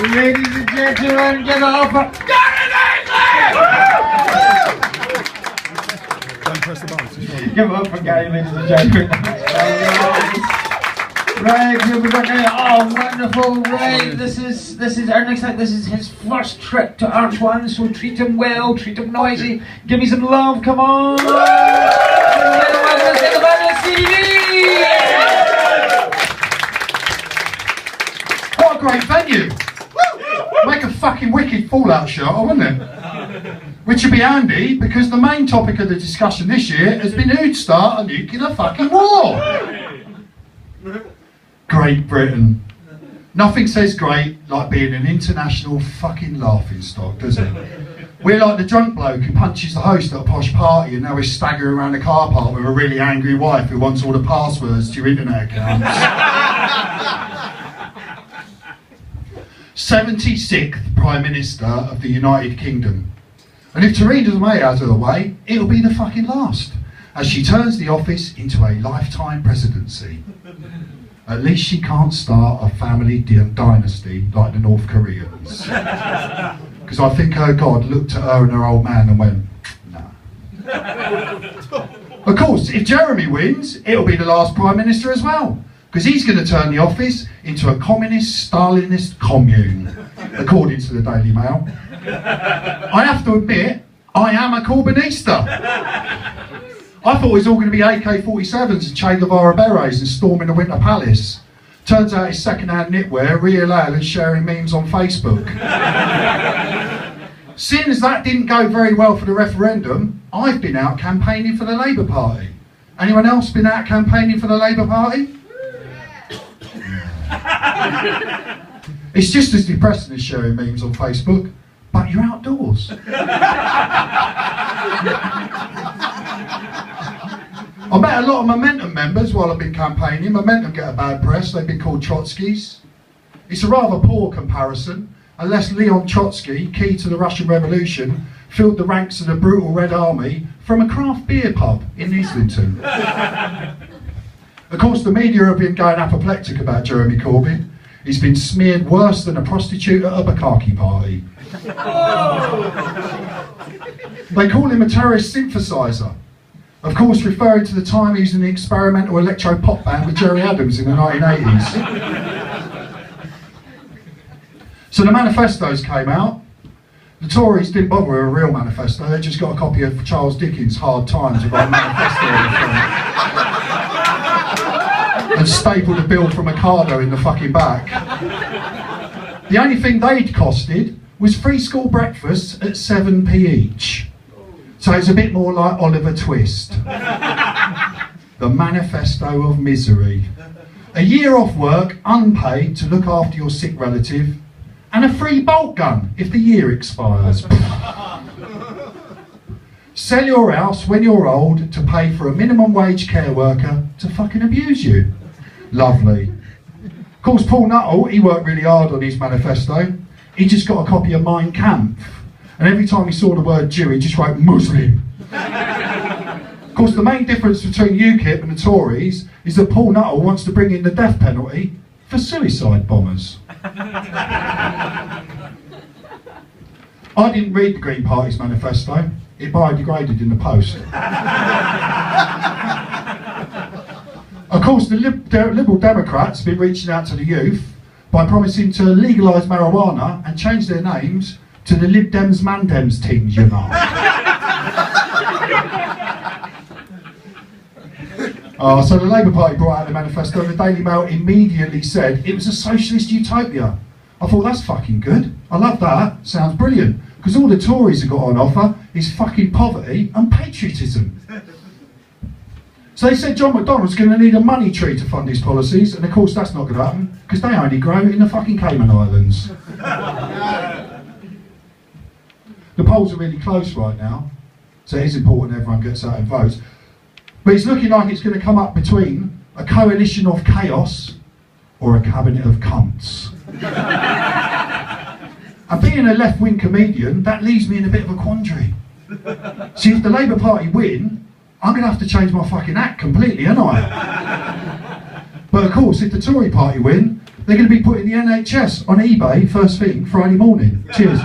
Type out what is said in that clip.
Ladies and gentlemen, give it up for Don't press the buttons. Give it up for Gary, ladies and gentlemen. Right, here we go. Oh, wonderful! Right, this is our next time. This is his first trip to Arch One, so treat him well, treat him noisy, give me some love. Come on! Stevie! What a great venue! Make a fucking wicked Fallout shot, wouldn't it? Which would be handy because the main topic of the discussion this year has been who'd start a nuclear fucking war. Great Britain. Nothing says great like being an international fucking laughing stock, does it? We're like the drunk bloke who punches the host at a posh party and now we're staggering around the car park with a really angry wife who wants all the passwords to your internet accounts. 76th Prime Minister of the United Kingdom. And if Theresa May has her way, it'll be the fucking last, as she turns the office into a lifetime presidency. At least she can't start a family dynasty like the North Koreans. Because I think her God looked at her and her old man and went, nah. Of course, if Jeremy wins, it'll be the last Prime Minister as well. Because he's going to turn the office into a communist, Stalinist commune, according to the Daily Mail. I have to admit, I am a Corbynista. I thought it was all going to be AK-47s and Che Guevara berets and storming the Winter Palace. Turns out it's second-hand knitwear, real ale and sharing memes on Facebook. Seeing as that didn't go very well for the referendum, I've been out campaigning for the Labour Party. Anyone else been out campaigning for the Labour Party? It's just as depressing as sharing memes on Facebook, but you're outdoors. I met a lot of Momentum members while I've been campaigning. Momentum get a bad press, they've been called Trotskys. It's a rather poor comparison, unless Leon Trotsky, key to the Russian Revolution, filled the ranks of the brutal Red Army from a craft beer pub in Islington. Of course, the media have been going apoplectic about Jeremy Corbyn. He's been smeared worse than a prostitute at a bukkake party. They call him a terrorist synthesizer. Of course, referring to the time he was in the experimental electro-pop band with Gerry Adams in the 1980s. So the manifestos came out. The Tories didn't bother with a real manifesto, they just got a copy of Charles Dickens' Hard Times with our manifesto on the front. And stapled a bill from Ocado in the fucking back. The only thing they'd costed was free school breakfasts at 7p each. So it's a bit more like Oliver Twist. The manifesto of misery. A year off work, unpaid, to look after your sick relative, and a free bolt gun if the year expires. Sell your house when you're old to pay for a minimum wage care worker to fucking abuse you. Lovely. Of course, Paul Nuttall, he worked really hard on his manifesto. He just got a copy of Mein Kampf. And every time he saw the word Jew, he just wrote Muslim. Of course, the main difference between UKIP and the Tories is that Paul Nuttall wants to bring in the death penalty for suicide bombers. I didn't read the Green Party's manifesto. It biodegraded in the post. Of course, the Liberal Democrats have been reaching out to the youth by promising to legalise marijuana and change their names to the Lib Dems Mandems teams, you know. So the Labour Party brought out the manifesto and the Daily Mail immediately said it was a socialist utopia. I thought, that's fucking good. I love that. Sounds brilliant. Because all the Tories have got on offer is fucking poverty and patriotism. So they said John McDonnell's going to need a money tree to fund his policies, and of course that's not going to happen because they only grow in the fucking Cayman Islands. The polls are really close right now, so it is important everyone gets out and votes. But it's looking like it's going to come up between a coalition of chaos or a cabinet of cunts. And being a left-wing comedian, that leaves me in a bit of a quandary. See, if the Labour Party win, I'm going to have to change my fucking act completely, aren't I? But of course, if the Tory Party win, They're going to be putting the NHS on eBay first thing Friday morning. Cheers.